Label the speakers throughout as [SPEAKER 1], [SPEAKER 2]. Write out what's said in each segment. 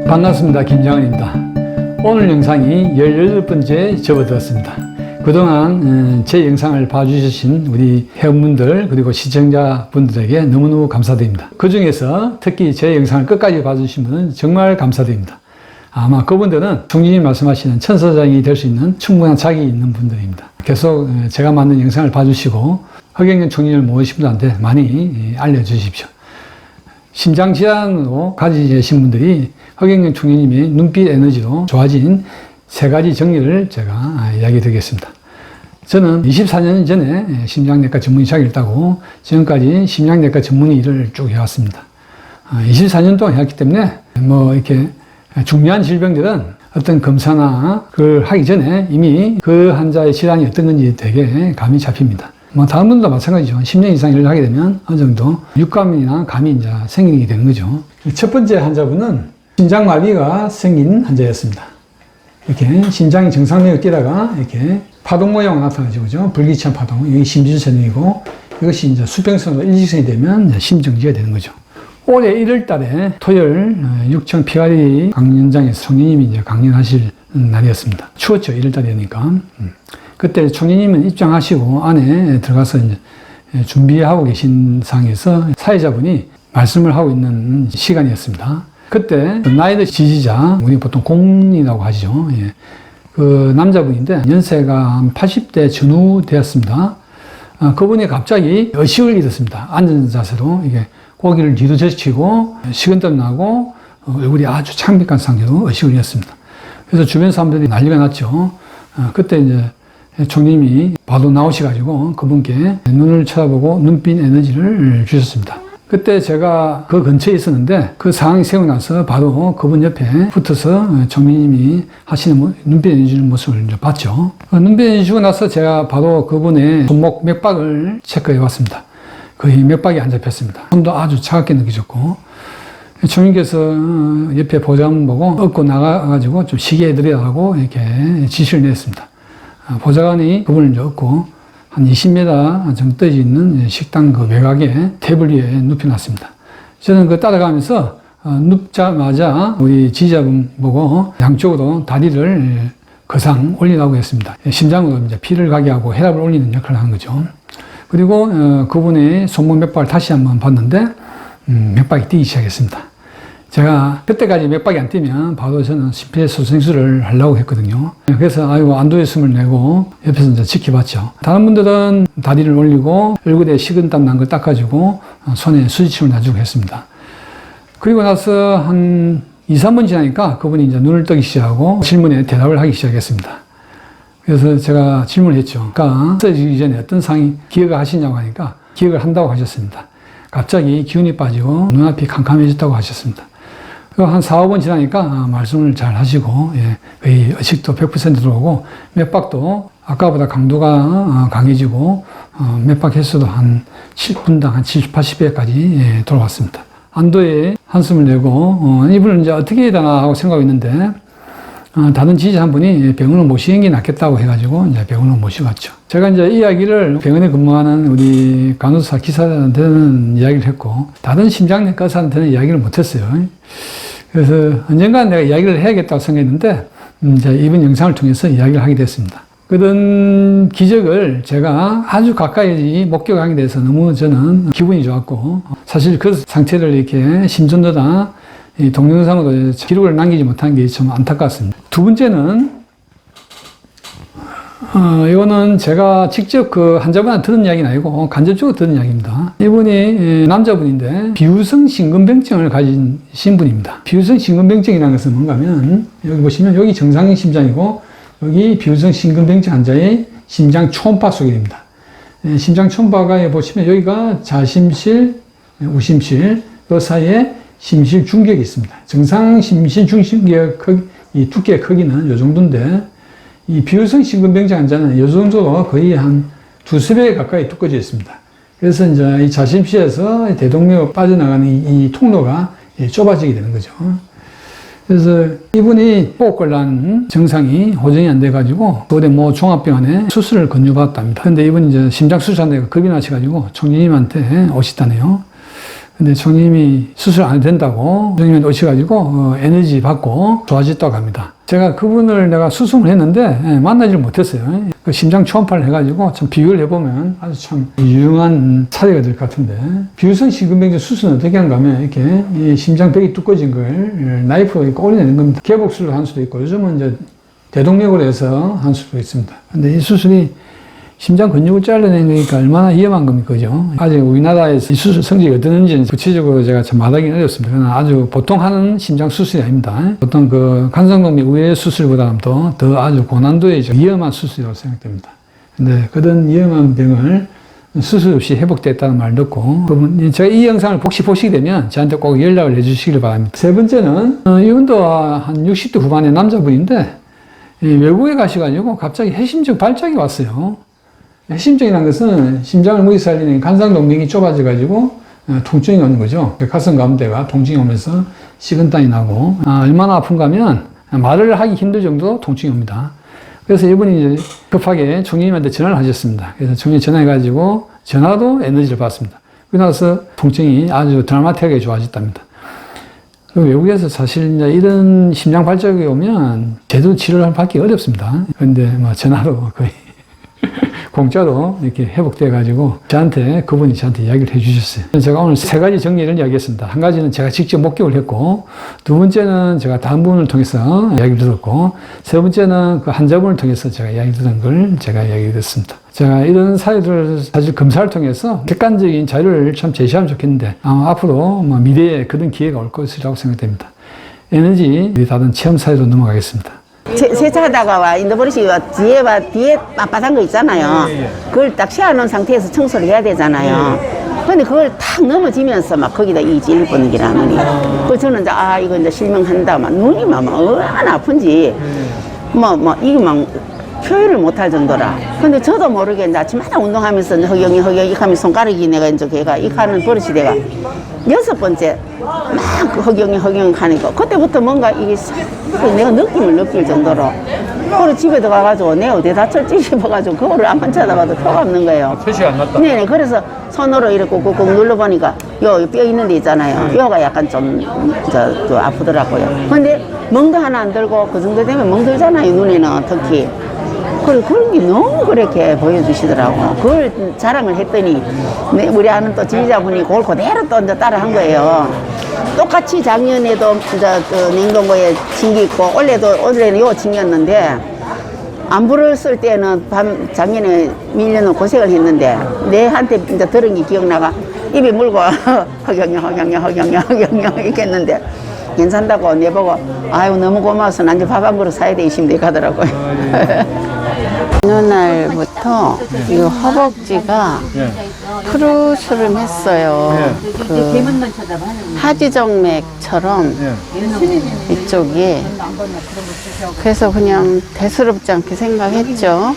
[SPEAKER 1] 반갑습니다. 김장은입니다. 오늘 영상이 18번째 접어들었습니다. 그동안 제 영상을 봐주신 우리 회원분들 그리고 시청자분들에게 너무너무 감사드립니다. 그 중에서 특히 제 영상을 끝까지 봐주신 분은 정말 감사드립니다. 아마 그분들은 총리님 말씀하시는 천사장이 될 수 있는 충분한 자격이 있는 분들입니다. 계속 제가 만든 영상을 봐주시고 허경영 총리를 모으신 분들한테 많이 알려주십시오. 심장질환으로 가지신 분들이 허경영 총리님의 눈빛 에너지로 좋아진 3가지 정리를 제가 이야기 드리겠습니다. 저는 24년 전에 심장내과 전문의 자격을 따고 지금까지 심장내과 전문의 일을 쭉 해왔습니다. 24년 동안 해왔기 때문에 이렇게 중요한 질병들은 어떤 검사나 그걸 하기 전에 이미 그 환자의 질환이 어떤 건지 되게 감이 잡힙니다. 다른 분도 마찬가지죠. 10년 이상 일을 하게 되면 어느 정도 육감이나 감이 이제 생기게 되는 거죠. 첫 번째 환자분은 심장마비가 생긴 환자였습니다. 이렇게 심장이 정상적으로 뛰다가 이렇게 파동 모양으로 나타나죠. 그죠? 불규칙한 파동. 여기 심주전이고 이것이 이제 수평선으로 일직선이 되면 심정지가 되는 거죠. 올해 1월 달에 토요일 6청 PRA 강연장에서 총리님이 이제 강연하실 날이었습니다. 추웠죠. 1월 달이니까. 그때 총리님은 입장하시고 안에 들어가서 이제 준비하고 계신 상황에서 사회자분이 말씀을 하고 있는 시간이었습니다. 그때 나이드 지지자, 우리 보통 공이라고 하죠. 예. 그 남자분인데 연세가 한 80대 전후 되었습니다. 그분이 갑자기 의식을 잃었습니다. 앉은 자세로 이게 고개를 뒤로 젖히고 식은땀 나고 얼굴이 아주 창백한 상태로 의식을 잃었습니다. 그래서 주변 사람들이 난리가 났죠. 그때 이제 총리님이 바로 나오셔가지고 그분께 눈을 쳐다보고 눈빛 에너지를 주셨습니다. 그때 제가 그 근처에 있었는데 그 상황이 세우고 나서 바로 그분 옆에 붙어서 총리님이 하시는 눈빛 에너지 주는 모습을 이제 봤죠. 눈빛 에너지 주고 나서 제가 바로 그분의 손목 맥박을 체크해 봤습니다. 거의 맥박이 안 잡혔습니다. 손도 아주 차갑게 느껴졌고 총리께서 옆에 보좌관 보고 업고 나가가지고 좀 쉬게 해드리라고 이렇게 지시를 냈습니다. 보좌관이 그분을 이제 업고 한 20m 정도 떨어져 있는 식당 그 외곽에 테이블 위에 눕혀놨습니다. 저는 그 따라가면서 눕자마자 우리 지지자분 보고 양쪽으로 다리를 거상 올리라고 했습니다. 심장으로 이제 피를 가게 하고 혈압을 올리는 역할을 하는 거죠. 그리고 그분의 손목 맥박을 다시 한번 봤는데 맥박이 뛰기 시작했습니다. 제가 그때까지 맥박이 안 뛰면 바로 저는 심폐소생술을 하려고 했거든요. 그래서 안도의 숨을 내고 옆에서 이제 지켜봤죠. 다른 분들은 다리를 올리고 얼굴에 식은땀 난 걸 닦아주고 손에 수지침을 놔주고 했습니다. 그리고 나서 한 2, 3분 지나니까 그분이 이제 눈을 뜨기 시작하고 질문에 대답을 하기 시작했습니다. 그래서 제가 질문을 했죠. 그러니까 쓰러지기 전에 어떤 상황이 기억을 하시냐고 하니까 기억을 한다고 하셨습니다. 갑자기 기운이 빠지고 눈앞이 캄캄해졌다고 하셨습니다. 한 4, 5분 지나니까 말씀을 잘 하시고 거의 의식도 100% 들어오고 맥박도 아까보다 강도가 강해지고 맥박 횟수도 한 7분당 한 70, 80회까지 돌아왔습니다. 안도의 한숨을 내고 이분을 이제 어떻게 해야 되나 하고 생각하고 있는데 다른 지지자 한 분이 병원을 모시는 게 낫겠다고 해가지고 이제 병원을 모셔갔죠. 제가 이제 이야기를 병원에 근무하는 우리 간호사 기사한테는 이야기를 했고 다른 심장내과 의사한테는 이야기를 못했어요. 그래서 언젠간 내가 이야기를 해야겠다고 생각했는데 이제 이번 영상을 통해서 이야기를 하게 됐습니다. 그런 기적을 제가 아주 가까이 목격하게 돼서 너무 저는 기분이 좋았고 사실 그 상태를 이렇게 심전도나 이 동영상으로 기록을 남기지 못한 게 좀 안타깝습니다. 두 번째는 이거는 제가 직접 그 환자분한테 들은 이야기는 아니고 간접적으로 들은 이야기입니다. 이분이 남자분인데 비후성 심근병증을 가진 분입니다. 비후성 심근병증이라는 것은 뭔가 하면 여기 보시면 여기 정상 심장이고 여기 비후성 심근병증 환자의 심장 초음파 소견입니다. 심장 초음파가 보시면 여기가 자심실, 우심실 그 사이에 심실 중격이 있습니다. 정상 심실 중격의 이 두께의 크기는 이 정도인데 이 비후성 심근병증 환자는 이 정도로 거의 한 2~3배 가까이 두꺼워져 있습니다. 그래서 이제 이 자심실에서 대동맥으로 빠져나가는 이 통로가 좁아지게 되는 거죠. 그래서 이분이 호흡곤란 증상이 호전이 안 돼가지고 서울의 모 종합병원에 수술을 권유받았답니다. 근데 이분이 이제 심장 수술한다고 겁이 나셔가지고 총리님한테 오시다네요. 근데 총님이 수술 안 된다고 총님한테 오셔가지고 에너지 받고 좋아졌다고 합니다. 제가 그분을 내가 수술을 했는데 만나지를 못했어요. 그 심장 초음파를 해가지고 참 비교를 해보면 아주 참 유용한 사례가 될 것 같은데, 비유성 심근병증 수술은 어떻게 하는가 하면 이렇게 이 심장벽이 두꺼워진 걸 나이프로 이렇게 올려내는 겁니다. 개복술로 한 수도 있고 요즘은 이제 대동맥으로 해서 한 수도 있습니다. 근데 이 수술이 심장 근육을 잘라내는 거니까 얼마나 위험한 겁니까, 그죠? 아직 우리나라에서 이 수술 성적이 어떠는지는 구체적으로 제가 참 말하기는 어렵습니다. 그러나 아주 보통 하는 심장 수술이 아닙니다. 보통 그 간성동맥 우회 수술보다는 더 아주 고난도의 위험한 수술이라고 생각됩니다. 근데 그런 위험한 병을 수술 없이 회복됐다는 말을 듣고, 제가 이 영상을 혹시 보시게 되면 저한테 꼭 연락을 해주시길 바랍니다. 세 번째는, 이분도 한 60대 후반의 남자분인데, 외국에 가셔가지고 갑자기 해심증 발작이 왔어요. 해심증이라는 것은 심장을 무리 살리는 간상동맥이 좁아져가지고 통증이 오는 거죠. 가슴 가운데가 통증이 오면서 식은땀이 나고, 얼마나 아픈가 하면 말을 하기 힘들 정도로 통증이 옵니다. 그래서 이분이 이제 급하게 총리님한테 전화를 하셨습니다. 그래서 총리 전화해가지고 전화도 에너지를 받습니다. 그러고 통증이 아주 드라마틱하게 좋아졌답니다. 외국에서 사실 이제 이런 심장 발작이 오면 제대로 치료를 받기 어렵습니다. 그런데 뭐 전화로 거의 공짜로 이렇게 회복돼가지고 그분이 저한테 이야기를 해주셨어요. 제가 오늘 세 가지 정리를 이야기했습니다. 한 가지는 제가 직접 목격을 했고, 두 번째는 제가 다른 분을 통해서 이야기를 들었고, 세 번째는 그 환자분을 통해서 제가 이야기 들은 걸 제가 이야기 드렸습니다. 제가 이런 사례들을 사실 검사를 통해서 객관적인 자료를 참 제시하면 좋겠는데, 아마 앞으로 미래에 그런 기회가 올 것이라고 생각됩니다. 에너지 다른 체험 사례로 넘어가겠습니다.
[SPEAKER 2] 세차하다가 와 인도버릇이 뒤에 빳빳한 거 있잖아요. 그걸 딱 세워놓은 상태에서 청소를 해야 되잖아요. 근데 그걸 탁 넘어지면서 막 거기다 이 찔리는 게 나누니. 그래서 저는 이제 이거 이제 실명한다. 막 눈이 막 얼마나 아픈지 이거 막 표현을 못할 정도라. 근데 저도 모르게 이제 아침마다 운동하면서 허경이 하면 손가락이 내가 이제 걔가 이 하는 버릇이 내가 6번째 막 허경이 하니까 그때부터 뭔가 이게 내가 느낌을 느낄 정도로. 그리고 집에 들어가가지고 내가 어디 다쳤지 싶어가지고 거울을 안만 쳐다봐도 표가 없는 거예요.
[SPEAKER 1] 표시가 안 났다?
[SPEAKER 2] 네네. 그래서 손으로 이렇게 꾹꾹 눌러보니까 요 뼈 있는 데 있잖아요. 요가 약간 좀 아프더라고요. 근데 멍도 하나 안 들고 그 정도 되면 멍들잖아요. 눈에는 특히. 그리고 그런 게 너무 그렇게 보여주시더라고. 그걸 자랑을 했더니 우리 아는 또 지휘자분이 그걸 그대로 또 이제 따라 한 거예요. 똑같이 작년에도 그 냉동고에 징기 있고 올해는 요 징겼는데 안부를 쓸 때는 작년에 밀려는 고생을 했는데 내한테 이제 들은 게 기억나가 입에 물고 허경영 이렇게 했는데 괜찮다고 내보고 아유 너무 고마워서 난 이제 밥 한 그릇 사야 돼 이심대 가더라고요. 어느 날부터 이 허벅지가 푸르스름했어요. 그 하지정맥처럼 이쪽이. 그래서 그냥 대수롭지 않게 생각했죠.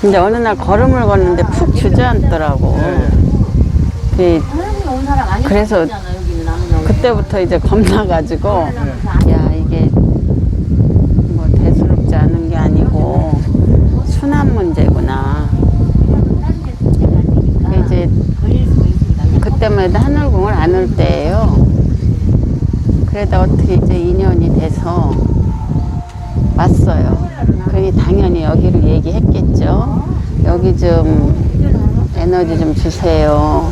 [SPEAKER 2] 근데 어느 날 걸음을 걷는데 푹 주저앉더라고. 그래서 그때부터 이제 겁나가지고 야 이게 뭐 대수롭지 않은 게 아니고 순환 문제구나. 이제 그때만 해도 하늘궁을 안 올 때예요. 그러다 어떻게 이제 2년이 돼서 왔어요. 그러니 당연히 여기를 얘기했겠죠. 여기 좀 에너지 좀 주세요.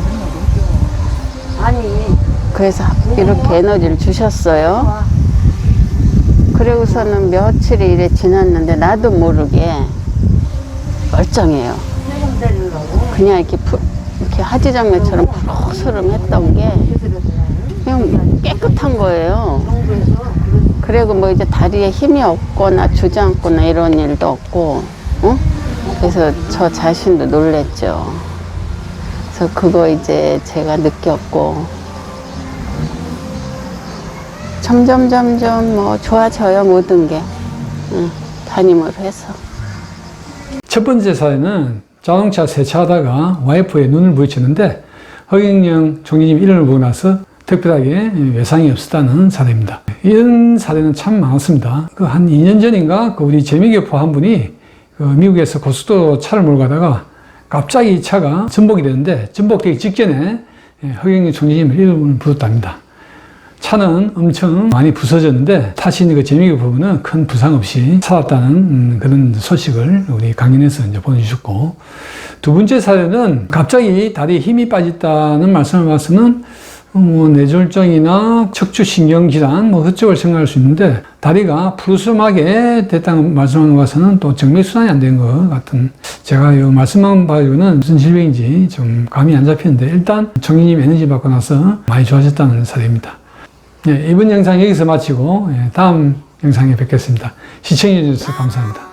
[SPEAKER 2] 그래서 이렇게 에너지를 주셨어요. 그러고서는 며칠이 이래 지났는데 나도 모르게 멀쩡해요. 그냥 이렇게 하지정맥처럼 푸르스름 했던 게 그냥 깨끗한 거예요. 그리고 뭐 이제 다리에 힘이 없거나 주저앉거나 이런 일도 없고, 그래서 저 자신도 놀랬죠. 그래서 그거 이제 제가 느꼈고, 점점 뭐 좋아져요, 모든 게. 담임으로 해서.
[SPEAKER 1] 첫 번째 사례는 자동차 세차하다가 와이프의 눈을 부딪혔는데 허경영 총리님 이름을 보고 나서 특별하게 외상이 없었다는 사례입니다. 이런 사례는 참 많았습니다. 그 한 2년 전인가 우리 재미교포 한 분이 미국에서 고속도로 차를 몰고 가다가 갑자기 이 차가 전복이 되는데 전복되기 직전에 허경영 총재님을 이름을 불렀답니다. 차는 엄청 많이 부서졌는데 타신 그 재미있는 부분은 큰 부상 없이 살았다는 그런 소식을 우리 강연에서 이제 보내주셨고, 두 번째 사례는 갑자기 다리에 힘이 빠졌다는 말씀을 봐서는 뇌졸중이나 척추신경질환 그쪽을 생각할 수 있는데, 다리가 푸르스름하게 됐다는 말씀을 봐서는 또 정맥순환이 안 된 것 같은, 제가 이 말씀만 봐가지고는 무슨 질병인지 좀 감이 안 잡히는데, 일단 총리님 에너지 받고 나서 많이 좋아졌다는 사례입니다. 네, 이번 영상 여기서 마치고 다음 영상에 뵙겠습니다. 시청해 주셔서 감사합니다.